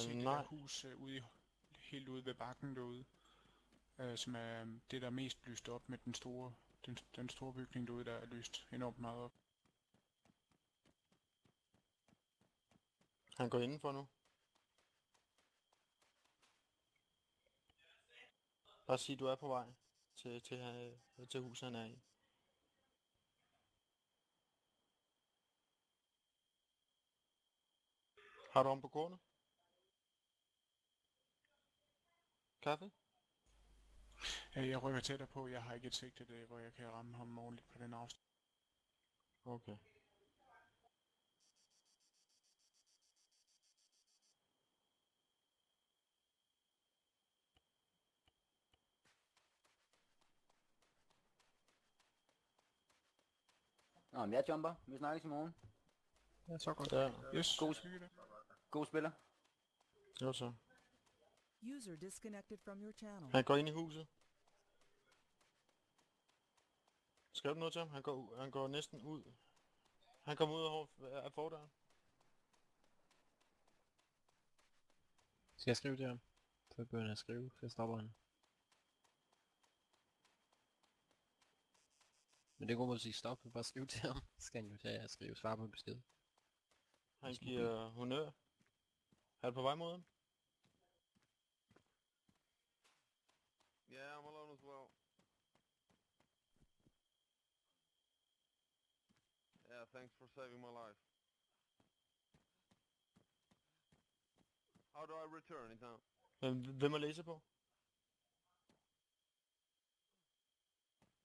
se det der Nej. hus helt ude ved bakken derude, som er det der er mest lyst op med den store bygning derude, der er lyst enormt meget op. Han går indenfor nu. Bare sig, du er på vej til huset, han er i. Har du om på kornet? Kaffe? Jeg rykker tættere på, jeg har ikke et sigte, hvor jeg kan ramme ham ordentligt på den afstand. Okay. Nå, men jeg jumper. Vi snakkes i morgen. Ja, så godt. Ja. Yes, God- hygge det. God spiller. Jo så. User disconnected from your channel. Han går ind i huset. Skrev du noget til ham? Han går næsten ud. Han kommer ud af fordøren. Skal jeg skrive til ham? Så begynder jeg at skrive, så stopper han. Men det går mod at sige stop, bare skrive til ham. Så skal han jo tage og skrive svar på besked. Han giver honør. Er du på vej mod ham? Yeah, I'm alone as well. Yeah, thanks for saving my life. How do I return it now? Hvem er læse på?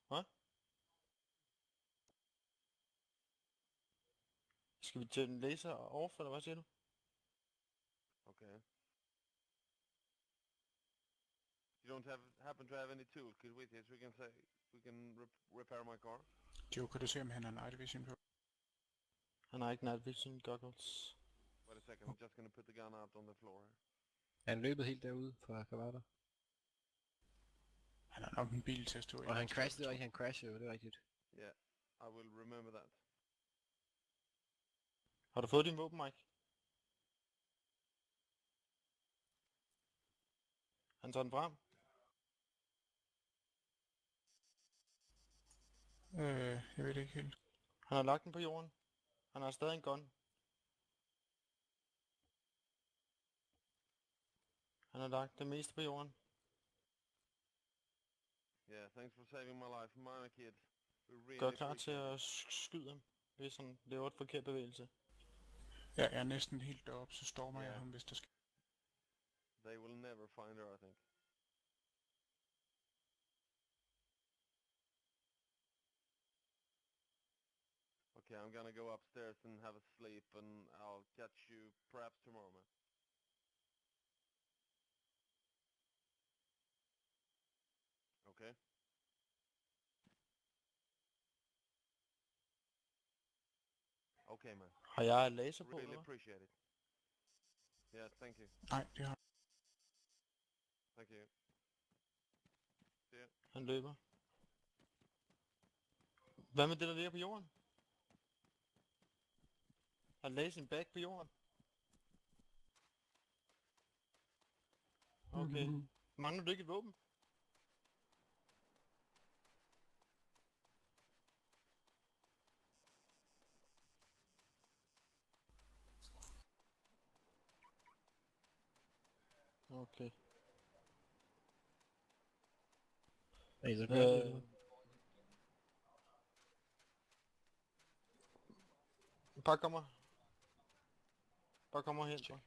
Hvad? Skal vi til en laser off, eller hvad siger du? Okay. You don't happen to have any toolkit with you, so we can repair my car? Joe, kan du se, om han har night vision på? Han har ikke night vision goggles. Wait a second, I'm just gonna put the gun out on the floor here. Er han løbet helt derude fra Kavada? Han har nok en bil til at stå i. Og han crashede, og han crashede jo, det er rigtigt. Yeah, I will remember that. Har du fået din våben, Mike? Han tager den frem. Jeg ved det ikke helt. Han har lagt den på jorden. Han har stadig en gun. Han har lagt det meste på jorden. Yeah, thanks for saving my life, my kid. We really Gør klar til appreciate at skyde ham, hvis han laver et forkert bevægelse. Ja, jeg er næsten helt deroppe, så stormer jeg Ja. ham, hvis der skal. it. They will never find her, I think. Okay, I'm gonna go upstairs and have a sleep, and I'll catch you perhaps tomorrow, man. Okay. Okay, man. Har jeg laser på, Really eller hvad? appreciate it. Yeah, thank you. Nej, det har Thank you. See ya. Han løber. Hvad med det, der ligger på jorden? Han lagde sin bag på jorden. Okay. Mangler du ikke et våben? Okay. Er I så kørt Øh, bare kommer hen, så.